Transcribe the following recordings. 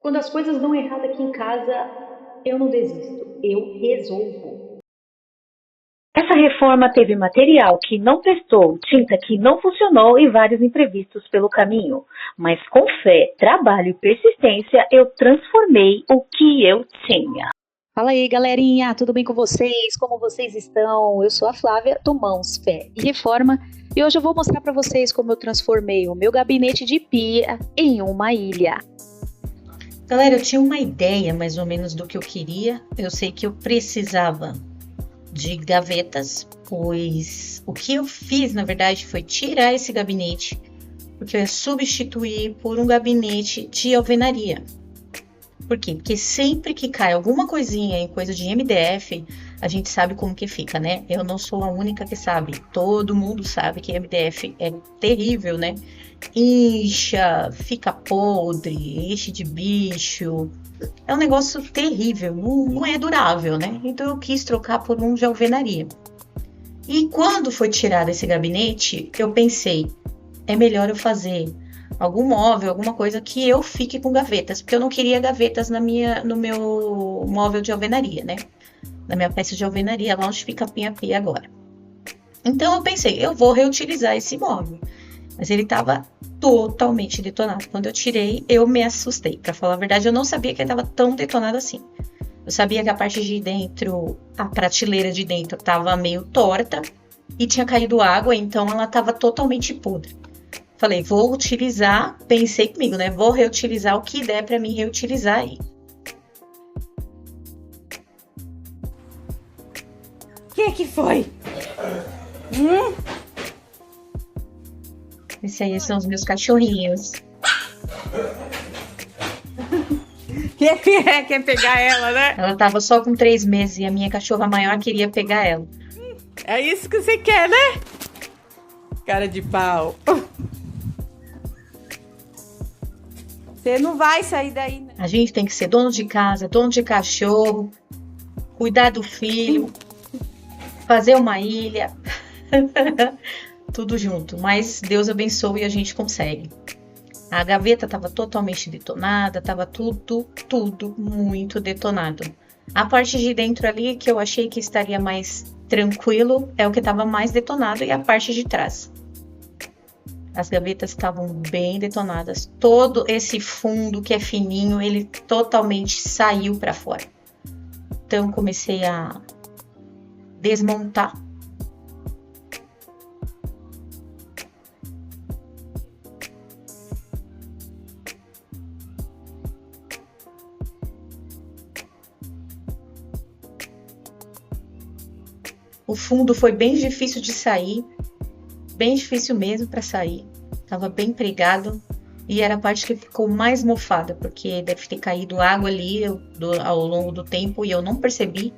Quando as coisas dão errado aqui em casa, eu não desisto, eu resolvo. Essa reforma teve material que não prestou, tinta que não funcionou e vários imprevistos pelo caminho. Mas com fé, trabalho e persistência, eu transformei o que eu tinha. Fala aí, galerinha, tudo bem com vocês? Como vocês estão? Eu sou a Flávia do Mãos, Fé e Reforma e hoje eu vou mostrar para vocês como eu transformei o meu gabinete de pia em uma ilha. Galera, eu tinha uma ideia mais ou menos do que eu queria. Eu sei que eu precisava de gavetas, pois o que eu fiz, na verdade, foi tirar esse gabinete, porque eu ia substituir por um gabinete de alvenaria. Por quê? Porque sempre que cai alguma coisinha em coisa de MDF, a gente sabe como que fica, né? Eu não sou a única que sabe. Todo mundo sabe que MDF é terrível, né? Incha, fica podre, enche de bicho. É um negócio terrível, não é durável, né? Então eu quis trocar por um de alvenaria. E quando foi tirado esse gabinete, eu pensei, é melhor eu fazer algum móvel, alguma coisa que eu fique com gavetas, porque eu não queria gavetas no meu móvel de alvenaria, né? Na minha peça de alvenaria, lá onde fica a pinha-pia agora. Então eu pensei, eu vou reutilizar esse móvel. Mas ele estava totalmente detonado. Quando eu tirei, eu me assustei. Para falar a verdade, eu não sabia que ele estava tão detonado assim. Eu sabia que a parte de dentro, a prateleira de dentro estava meio torta e tinha caído água, então ela estava totalmente podre. Falei, vou utilizar, pensei comigo, né? Vou reutilizar o que der para mim reutilizar aí. O que foi? Esse aí são os meus cachorrinhos. Quer pegar ela, né? Ela tava só com 3 meses e a minha cachorra maior queria pegar ela. É isso que você quer, né? Cara de pau. Você não vai sair daí, né? A gente tem que ser dono de casa, dono de cachorro, cuidar do filho, fazer uma ilha, tudo junto. Mas Deus abençoe e a gente consegue. A gaveta estava totalmente detonada, estava tudo muito detonado. A parte de dentro ali que eu achei que estaria mais tranquilo é o que estava mais detonado e a parte de trás. As gavetas estavam bem detonadas. Todo esse fundo que é fininho, ele totalmente saiu para fora. Então comecei a desmontar. O fundo foi bem difícil de sair. Bem difícil mesmo para sair, tava bem pregado e era a parte que ficou mais mofada, porque deve ter caído água ali ao longo do tempo e eu não percebi,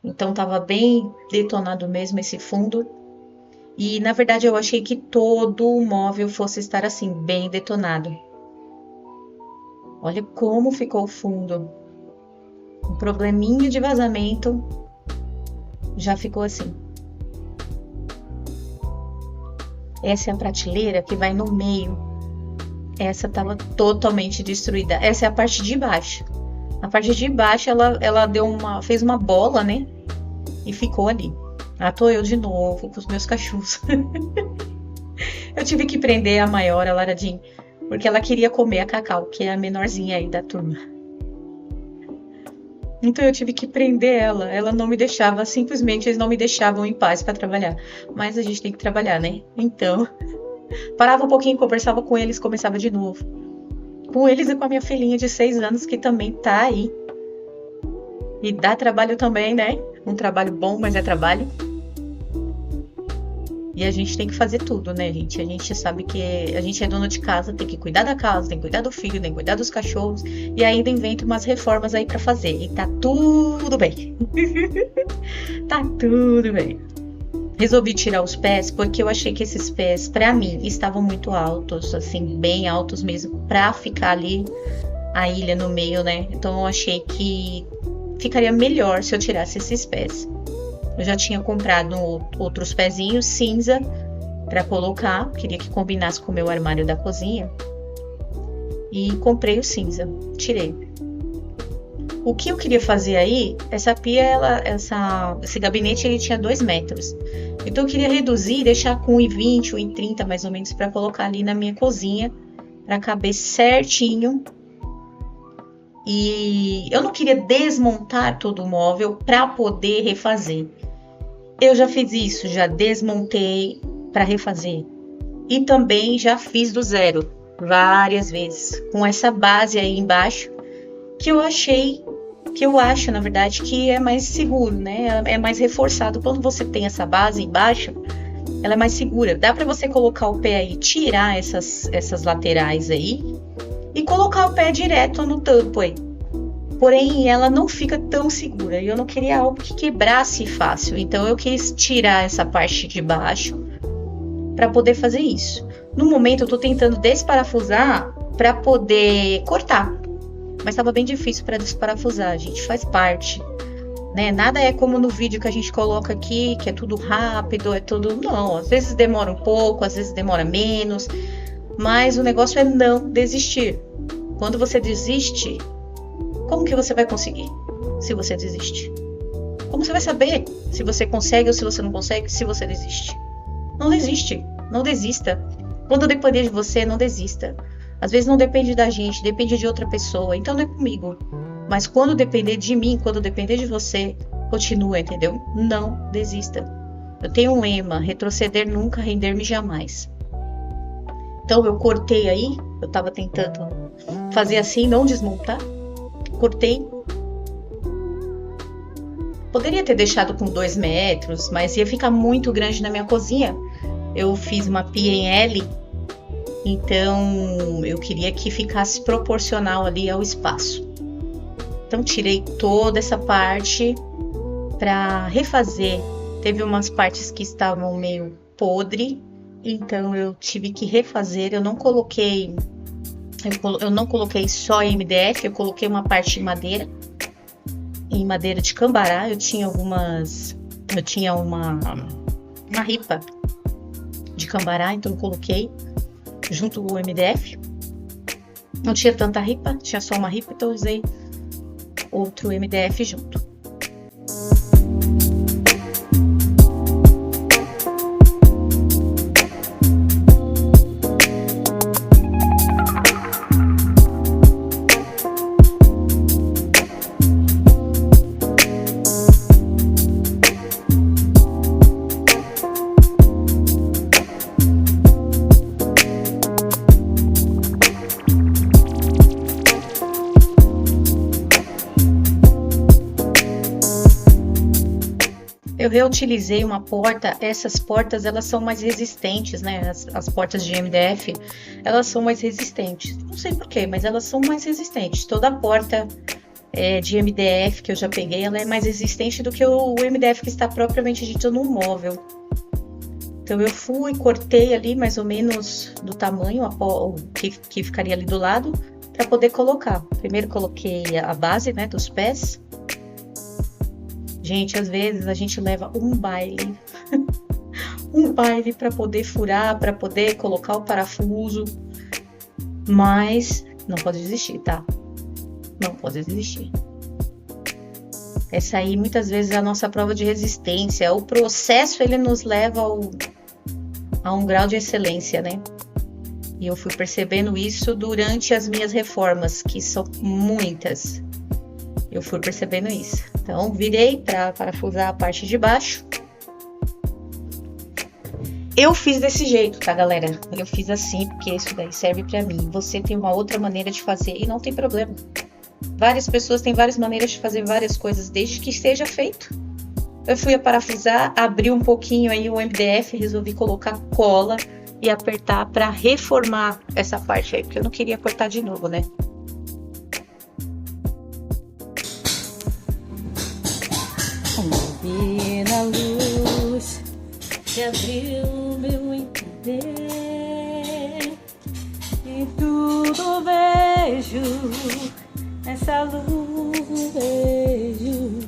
então tava bem detonado mesmo esse fundo e na verdade eu achei que todo o móvel fosse estar assim, bem detonado. Olha como ficou o fundo, um probleminha de vazamento já ficou assim. Essa é a prateleira que vai no meio. Essa estava totalmente destruída. Essa é a parte de baixo. A parte de baixo ela fez uma bola, né? E ficou ali. Lá tô eu de novo com os meus cachorros. Eu tive que prender a maior, a Laradinha, porque ela queria comer a Cacau, que é a menorzinha aí da turma. Então eu tive que prender ela. Ela não me deixava, simplesmente eles não me deixavam em paz para trabalhar. Mas a gente tem que trabalhar, né? Então, parava um pouquinho, conversava com eles, começava de novo. Com eles e com a minha filhinha de 6 anos, que também tá aí. E dá trabalho também, né? Um trabalho bom, mas é trabalho. E a gente tem que fazer tudo, né, gente? A gente sabe que a gente é dona de casa, tem que cuidar da casa, tem que cuidar do filho, tem que cuidar dos cachorros. E ainda inventa umas reformas aí pra fazer. E tá tudo bem. Tá tudo bem. Resolvi tirar os pés porque eu achei que esses pés, pra mim, estavam muito altos, assim, bem altos mesmo, pra ficar ali a ilha no meio, né? Então eu achei que ficaria melhor se eu tirasse esses pés. Eu já tinha comprado outros pezinhos cinza para colocar, queria que combinasse com o meu armário da cozinha. e comprei o cinza, tirei. O que eu queria fazer aí, essa pia, esse gabinete ele tinha 2 metros. Então eu queria reduzir e deixar com 1,20, 1,30 mais ou menos, para colocar ali na minha cozinha, para caber certinho. E eu não queria desmontar todo o móvel para poder refazer. Eu já fiz isso, já desmontei para refazer. E também já fiz do zero, várias vezes, com essa base aí embaixo, que eu acho, na verdade, que é mais seguro, né? É mais reforçado. Quando você tem essa base embaixo, ela é mais segura. Dá para você colocar o pé aí, tirar essas laterais aí e colocar o pé direto no tampo aí. Porém, ela não fica tão segura. E eu não queria algo que quebrasse fácil. Então, eu quis tirar essa parte de baixo para poder fazer isso. No momento, eu tô tentando desparafusar para poder cortar. Mas estava bem difícil para desparafusar, gente. Faz parte, né? Nada é como no vídeo que a gente coloca aqui, que é tudo rápido, é tudo... Não, às vezes demora um pouco, às vezes demora menos. Mas o negócio é não desistir. Quando você desiste... Como que você vai conseguir se você desiste? Como você vai saber se você consegue ou se você não consegue se você desiste? Não desiste, não desista. Quando depender de você, não desista. Às vezes não depende da gente, depende de outra pessoa, então não é comigo. Mas quando depender de mim, quando depender de você, continua, entendeu? Não desista. Eu tenho um lema, retroceder nunca, render-me jamais. Então eu cortei aí, eu tava tentando fazer assim, não desmontar. Cortei. Poderia ter deixado com 2 metros, mas ia ficar muito grande na minha cozinha. Eu fiz uma pia em L, então eu queria que ficasse proporcional ali ao espaço. Então tirei toda essa parte para refazer. Teve umas partes que estavam meio podre, então eu tive que refazer. Eu não coloquei só em MDF, eu coloquei uma parte em madeira de cambará. Eu tinha uma ripa de cambará, então eu coloquei junto com o MDF. Não tinha tanta ripa, tinha só uma ripa, então eu usei outro MDF junto. Eu reutilizei uma porta. Essas portas, elas são mais resistentes, né? As portas de MDF, elas são mais resistentes. Não sei porquê, mas elas são mais resistentes. Toda porta de MDF que eu já peguei, ela é mais resistente do que o MDF que está propriamente dito no móvel. Então eu fui, cortei ali mais ou menos do tamanho que ficaria ali do lado, para poder colocar. Primeiro coloquei a base, né, dos pés. Gente, às vezes a gente leva um baile, um baile para poder furar, para poder colocar o parafuso, mas não pode desistir, tá? Não pode desistir. Essa aí muitas vezes é a nossa prova de resistência. O processo ele nos leva a um grau de excelência, né? E eu fui percebendo isso durante as minhas reformas, que são muitas. Eu fui percebendo isso. Então, virei para parafusar a parte de baixo. Eu fiz desse jeito, tá, galera? Eu fiz assim, porque isso daí serve para mim. Você tem uma outra maneira de fazer e não tem problema. Várias pessoas têm várias maneiras de fazer várias coisas, desde que esteja feito. Eu fui a parafusar, abri um pouquinho aí o MDF, resolvi colocar cola e apertar para reformar essa parte aí, porque eu não queria cortar de novo, né? Vi na luz que abriu meu entender, e tudo vejo essa luz, vejo.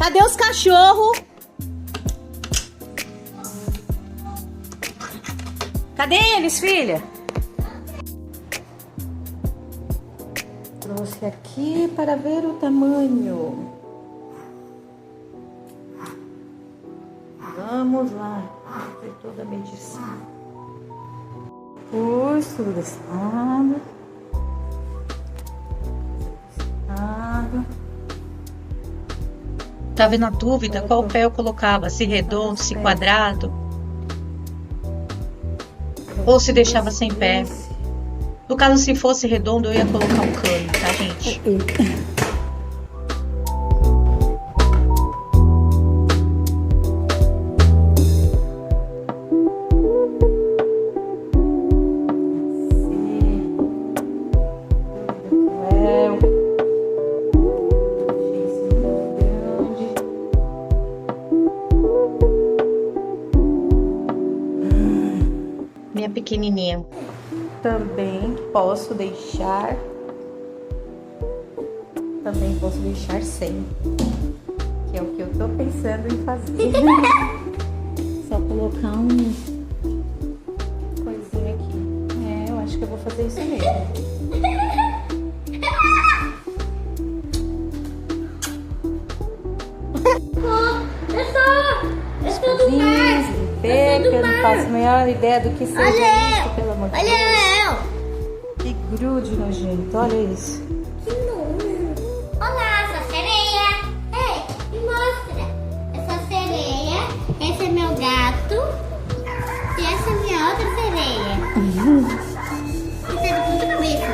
Cadê os cachorros? Cadê eles, filha? Trouxe aqui para ver o tamanho. Vamos lá. Fazer toda a medição. Pus tudo desse lado. Tava na dúvida qual pé eu colocava, se redondo, se quadrado, ou se deixava sem pé. No caso, se fosse redondo, eu ia colocar um cano, tá, gente? Minha pequenininha. Também posso deixar sem, que é o que eu tô pensando em fazer. Só colocar um coisinha aqui. Eu acho que eu vou fazer isso mesmo. Os cozinhos, limpei, que eu não faço a maior ideia do que seja isso, pelo amor de Deus. Que grude nojento, olha isso. Que nojo. Olá, sou a sereia. Ei, me mostra. Eu sou a sereia, esse é meu gato e essa é minha outra sereia. E tá de ponta cabeça.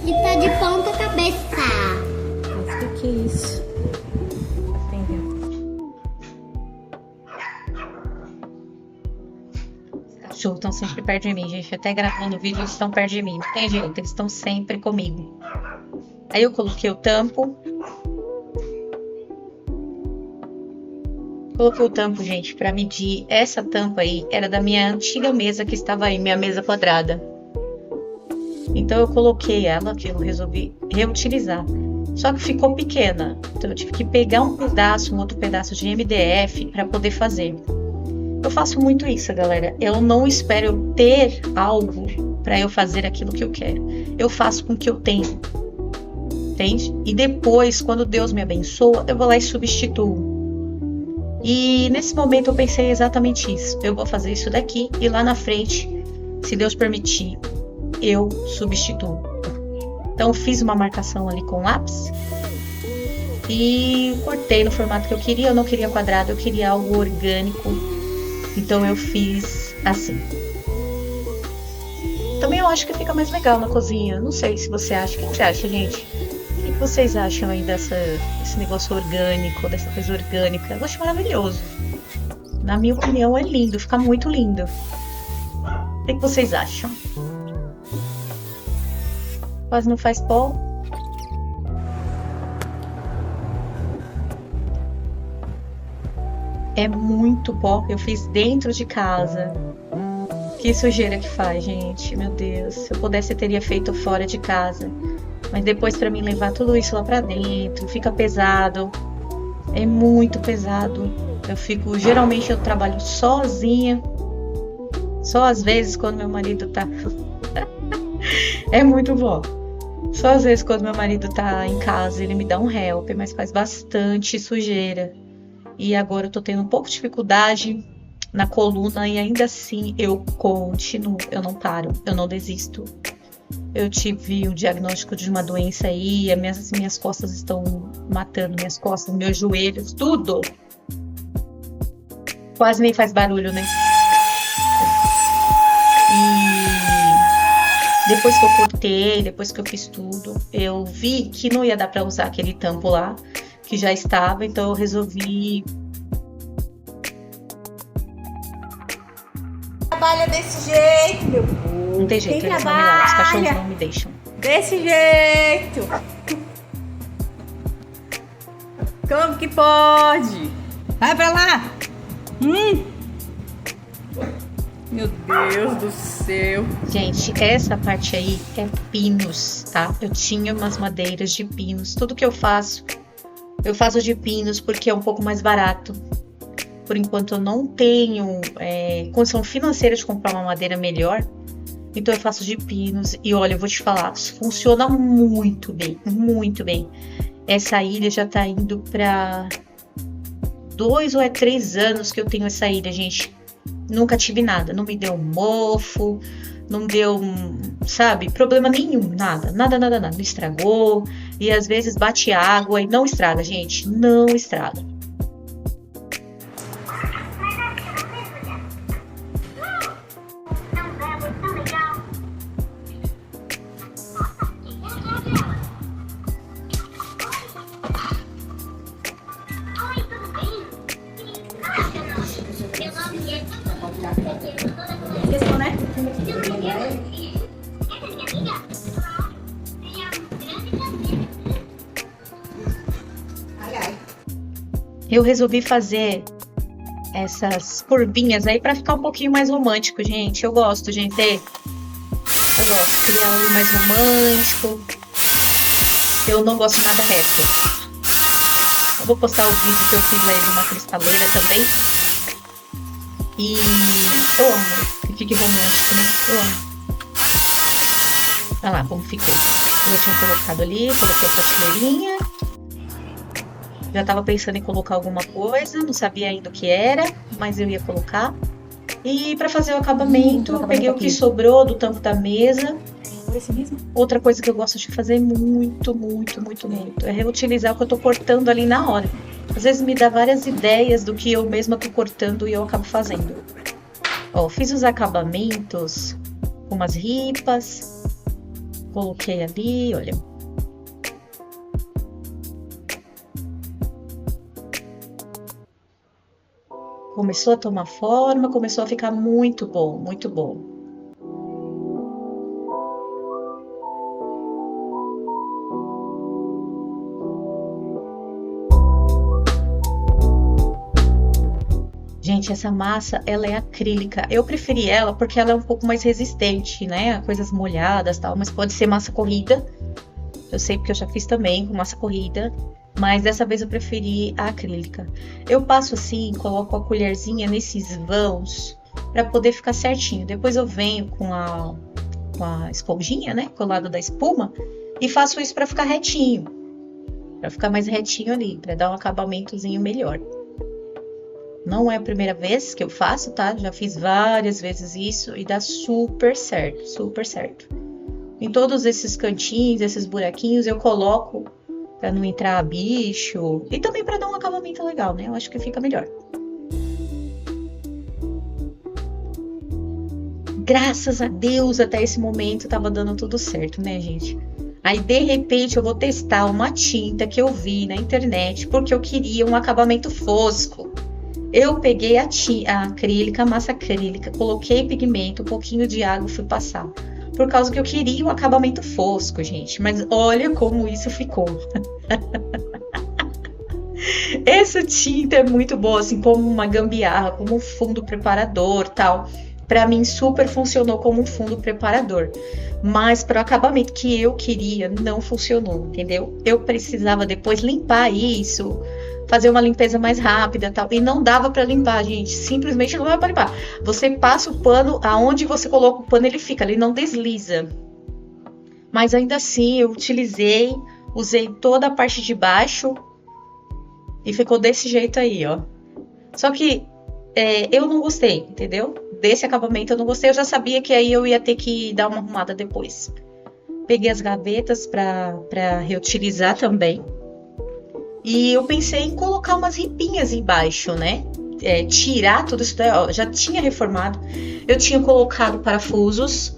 E tá de ponta cabeça. Mas o que é isso? Os cachorros estão sempre perto de mim, gente. Até gravando o vídeo, eles estão perto de mim. Não tem jeito, eles estão sempre comigo. Aí eu coloquei o tampo. Coloquei o tampo, gente, pra medir. Essa tampa aí era da minha antiga mesa que estava aí, minha mesa quadrada. Então eu coloquei ela, que eu resolvi reutilizar. Só que ficou pequena. Então eu tive que pegar um outro pedaço de MDF para poder fazer. Eu faço muito isso, galera. Eu não espero eu ter algo para eu fazer aquilo que eu quero. Eu faço com o que eu tenho. Entende? E depois, quando Deus me abençoa, eu vou lá e substituo. E nesse momento eu pensei exatamente isso. Eu vou fazer isso daqui e lá na frente, se Deus permitir, eu substituo. Então fiz uma marcação ali com lápis e cortei no formato que eu queria. Eu não queria quadrado, eu queria algo orgânico. Então eu fiz assim. Também eu acho que fica mais legal na cozinha. Não sei se você acha. O que você acha, gente? O que vocês acham aí desse negócio orgânico, dessa coisa orgânica? Eu acho maravilhoso. Na minha opinião é lindo, fica muito lindo. O que vocês acham? Quase não faz pó. É muito pó. Eu fiz dentro de casa. Que sujeira que faz, gente. Meu Deus. Se eu pudesse, eu teria feito fora de casa. Mas depois, pra mim levar tudo isso lá pra dentro, fica pesado. É muito pesado. Geralmente eu trabalho sozinha. Só às vezes quando meu marido tá... É muito bom. Só às vezes quando meu marido tá em casa, ele me dá um help, mas faz bastante sujeira. E agora eu tô tendo um pouco de dificuldade na coluna e ainda assim eu continuo, eu não paro, eu não desisto. Eu tive um diagnóstico de uma doença aí, as minhas costas estão matando, minhas costas, meus joelhos, tudo. Quase nem faz barulho, né? E depois que eu cortei, depois que eu fiz tudo, eu vi que não ia dar pra usar aquele tampo lá, que já estava, então eu resolvi... Trabalha desse jeito, meu povo. Não tem jeito, eles não me largam, os cachorros não me deixam. Desse jeito. Como que pode? Vai pra lá. Meu Deus do céu. Gente, essa parte aí é pinos, tá? Eu tinha umas madeiras de pinos. Tudo que eu faço Eu faço de pinos porque é um pouco mais barato. Por enquanto eu não tenho condição financeira de comprar uma madeira melhor. Então eu faço de pinos. E olha, eu vou te falar, funciona muito bem, muito bem. Essa ilha já tá indo pra 2 ou 3 anos que eu tenho essa ilha, gente. Nunca tive nada, não me deu mofo, não deu, sabe, problema nenhum, nada, não estragou. E às vezes bate água e não estraga, gente, não estraga. Eu resolvi fazer essas curvinhas aí pra ficar um pouquinho mais romântico, gente. Eu gosto, gente. Eu gosto de criar algo mais romântico. Eu não gosto de nada reto. Eu vou postar o vídeo que eu fiz aí numa cristaleira também. E eu amo que fique romântico, né? Eu amo. Olha lá como ficou. Eu já tinha colocado ali, coloquei a prateleirinha. Já tava pensando em colocar alguma coisa, não sabia ainda o que era, mas eu ia colocar. E pra fazer o acabamento, eu peguei o que sobrou do tampo da mesa. Outra coisa que eu gosto de fazer muito, é reutilizar o que eu tô cortando ali na hora. Às vezes me dá várias ideias do que eu mesma tô cortando e eu acabo fazendo. Ó, fiz os acabamentos com umas ripas. Coloquei ali, olha. Começou a tomar forma, começou a ficar muito bom, muito bom. Gente, essa massa, ela é acrílica. Eu preferi ela porque ela é um pouco mais resistente, né? A coisas molhadas e tal, mas pode ser massa corrida. Eu sei porque eu já fiz também com massa corrida. Mas dessa vez eu preferi a acrílica. Eu passo assim, coloco a colherzinha nesses vãos para poder ficar certinho. Depois eu venho com a esponjinha, né, com o lado da espuma, e faço isso para ficar retinho. Para ficar mais retinho ali, para dar um acabamentozinho melhor. Não é a primeira vez que eu faço, tá? Já fiz várias vezes isso e dá super certo, super certo. Em todos esses cantinhos, esses buraquinhos, eu coloco para não entrar bicho e também para dar um acabamento legal, né? Eu acho que fica melhor. Graças a Deus, até esse momento tava dando tudo certo, né, gente? Aí, de repente, eu vou testar uma tinta que eu vi na internet porque eu queria um acabamento fosco. Eu peguei a acrílica, a massa acrílica, coloquei pigmento, um pouquinho de água e fui passar. Por causa que eu queria um acabamento fosco, gente. Mas olha como isso ficou. Essa tinta é muito boa, assim, como uma gambiarra, como um fundo preparador, tal. Pra mim, super funcionou como um fundo preparador. Mas para o acabamento que eu queria, não funcionou, entendeu? Eu precisava depois limpar isso, fazer uma limpeza mais rápida, tal. E não dava para limpar, gente. Simplesmente não dava para limpar. Você passa o pano, aonde você coloca o pano, ele fica, ele não desliza. Mas ainda assim, eu usei toda a parte de baixo e ficou desse jeito aí, ó. Só que eu não gostei, entendeu? Desse acabamento eu não gostei. Eu já sabia que aí eu ia ter que dar uma arrumada depois. Peguei as gavetas para reutilizar também. E eu pensei em colocar umas ripinhas embaixo, né? Tirar tudo isso daí, ó, já tinha reformado. Eu tinha colocado parafusos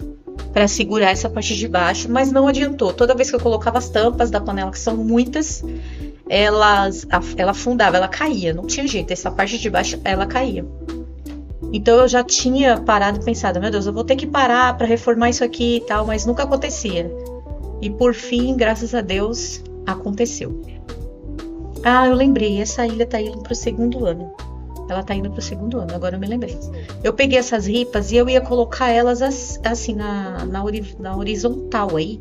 para segurar essa parte de baixo, mas não adiantou. Toda vez que eu colocava as tampas da panela, que são muitas, ela afundava, ela caía. Não tinha jeito, essa parte de baixo, ela caía. Então eu já tinha parado e pensado, meu Deus, eu vou ter que parar para reformar isso aqui e tal, mas nunca acontecia. E por fim, graças a Deus, aconteceu. Ah, eu lembrei, essa ilha tá indo pro 2º ano. Ela tá indo pro 2º ano, agora eu me lembrei. Eu peguei essas ripas e eu ia colocar elas assim na horizontal aí,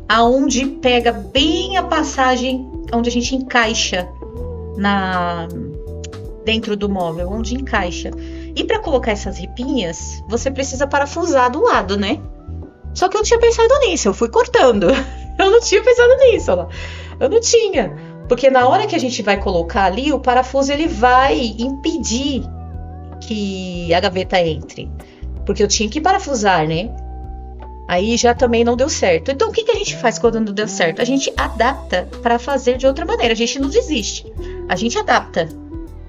aonde pega bem a passagem, onde a gente encaixa dentro do móvel, onde encaixa. E para colocar essas ripinhas, você precisa parafusar do lado, né? Só que eu não tinha pensado nisso, eu fui cortando. Eu não tinha pensado nisso, ó lá. Eu não tinha. Porque na hora que a gente vai colocar ali, o parafuso ele vai impedir que a gaveta entre. Porque eu tinha que parafusar, né? Aí já também não deu certo. Então o que a gente faz quando não deu certo? A gente adapta para fazer de outra maneira. A gente não desiste. A gente adapta.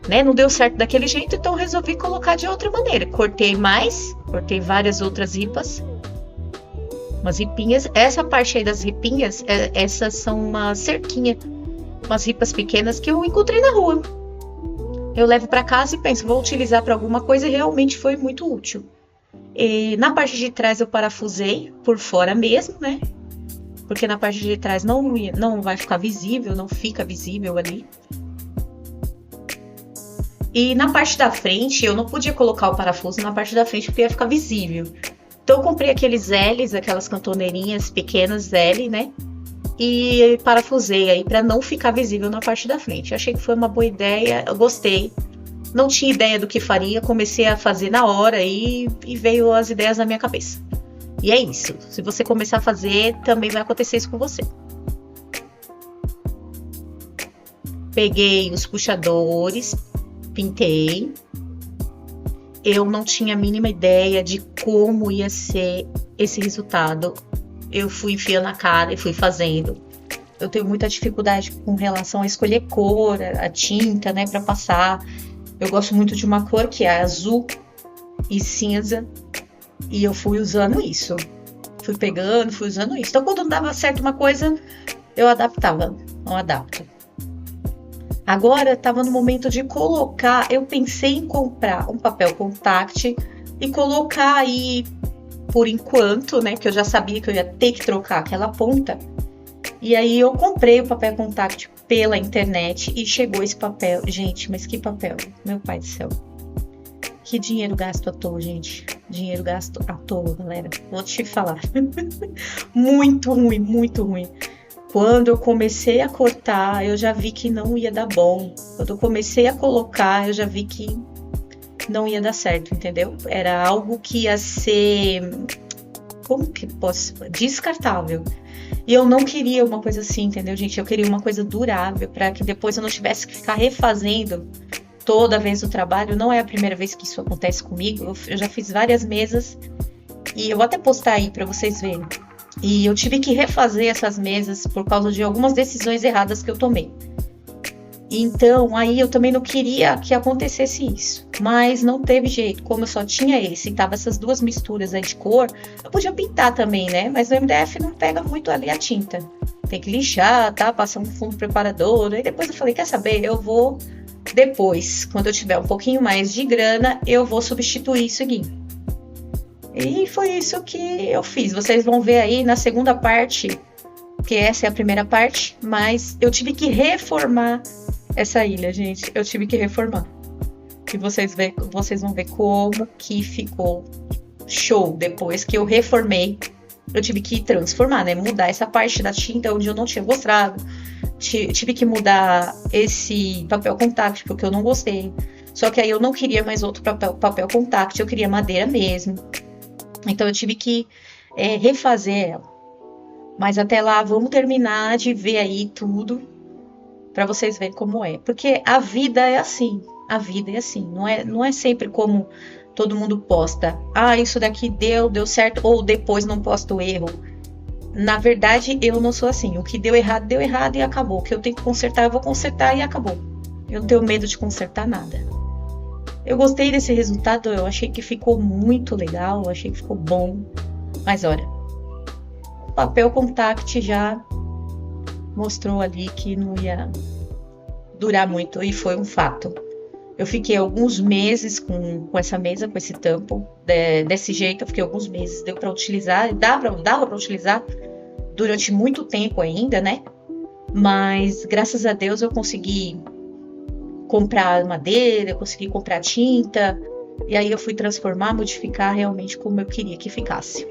Né? Não deu certo daquele jeito, então resolvi colocar de outra maneira. Cortei várias outras ripas. Umas ripinhas. Essa parte aí das ripinhas, essas são uma cerquinha. Umas ripas pequenas que eu encontrei na rua. Eu levo para casa e penso, vou utilizar para alguma coisa, e realmente foi muito útil. E na parte de trás eu parafusei por fora mesmo, né? Porque na parte de trás não vai ficar visível, não fica visível ali. E na parte da frente, eu não podia colocar o parafuso na parte da frente porque ia ficar visível. Então eu comprei aqueles L's, aquelas cantoneirinhas pequenas L, né? E parafusei aí para não ficar visível na parte da frente. Achei que foi uma boa ideia, eu gostei. Não tinha ideia do que faria, comecei a fazer na hora e veio as ideias na minha cabeça. E é isso. Se você começar a fazer, também vai acontecer isso com você. Peguei os puxadores, pintei. Eu não tinha a mínima ideia de como ia ser esse resultado. Eu fui enfiando a cara e fui fazendo. Eu tenho muita dificuldade com relação a escolher cor, a tinta, né, para passar. Eu gosto muito de uma cor que é azul e cinza. E eu fui usando isso. Fui pegando, fui usando isso. Então, quando não dava certo uma coisa, eu adaptava. Não adapto. Agora, estava no momento de colocar... Eu pensei em comprar um papel contact e colocar aí, por enquanto, né? Porque eu já sabia que eu ia ter que trocar aquela ponta. E aí, eu comprei o papel contact pela internet e chegou esse papel. Gente, mas que papel? Meu pai do céu. Que dinheiro gasto à toa, gente. Dinheiro gasto à toa, galera. Vou te falar. Muito ruim, muito ruim. Quando eu comecei a cortar, eu já vi que não ia dar bom. Quando eu comecei a colocar, eu já vi que não ia dar certo, entendeu? Era algo que ia ser... Como que posso... Descartável. E eu não queria uma coisa assim, entendeu, gente? Eu queria uma coisa durável, para que depois eu não tivesse que ficar refazendo toda vez o trabalho. Não é a primeira vez que isso acontece comigo. Eu já fiz várias mesas e eu vou até postar aí para vocês verem. E eu tive que refazer essas mesas por causa de algumas decisões erradas que eu tomei. Então, aí eu também não queria que acontecesse isso. Mas não teve jeito. Como eu só tinha esse e tava essas duas misturas aí de cor, eu podia pintar também, né? Mas no MDF não pega muito ali a tinta. Tem que lixar, tá? Passar um fundo preparador. Aí depois eu falei, quer saber? Eu vou... Depois, quando eu tiver um pouquinho mais de grana, eu vou substituir isso aqui. E foi isso que eu fiz. Vocês vão ver aí na segunda parte, que essa é a primeira parte, mas eu tive que reformar essa ilha, gente. Eu tive que reformar. E vocês vão ver como que ficou show depois que eu reformei. Eu tive que transformar, né? Mudar essa parte da tinta onde eu não tinha gostado. Tive que mudar esse papel contact porque eu não gostei. Só que aí eu não queria mais outro papel contact, eu queria madeira mesmo. Então eu tive que refazer ela. Mas até lá, vamos terminar de ver aí tudo para vocês verem como é. Porque a vida é assim. A vida é assim. Não é sempre como todo mundo posta. Ah, isso daqui deu certo. Ou depois não posta o erro. Na verdade, eu não sou assim. O que deu errado e acabou. O que eu tenho que consertar, eu vou consertar e acabou. Eu não tenho medo de consertar nada. Eu gostei desse resultado, eu achei que ficou muito legal, eu achei que ficou bom. Mas olha, o papel contact já mostrou ali que não ia durar muito e foi um fato. Eu fiquei alguns meses com essa mesa, com esse tampo, desse jeito, eu fiquei alguns meses, deu para utilizar, dava para utilizar durante muito tempo ainda, né? Mas graças a Deus eu consegui comprar madeira, eu consegui comprar tinta, e aí eu fui transformar, modificar realmente como eu queria que ficasse.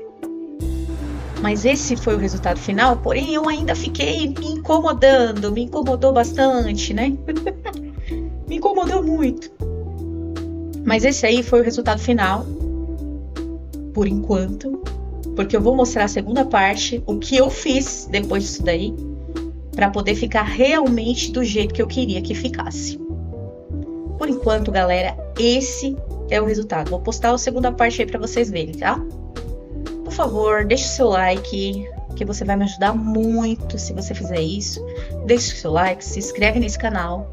Mas esse foi o resultado final, porém eu ainda fiquei me incomodando, me incomodou bastante, né? Me incomodou muito. Mas esse aí foi o resultado final, por enquanto, porque eu vou mostrar a segunda parte, o que eu fiz depois disso daí, para poder ficar realmente do jeito que eu queria que ficasse. Por enquanto, galera, esse é o resultado. Vou postar a segunda parte aí para vocês verem, tá? Por favor, deixe o seu like, que você vai me ajudar muito se você fizer isso. Deixe o seu like, se inscreve nesse canal,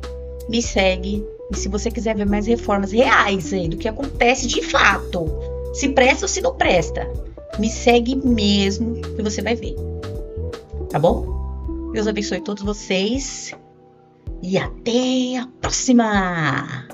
me segue. E se você quiser ver mais reformas reais aí, do que acontece de fato, se presta ou se não presta, me segue mesmo, que você vai ver. Tá bom? Deus abençoe todos vocês. E até a próxima!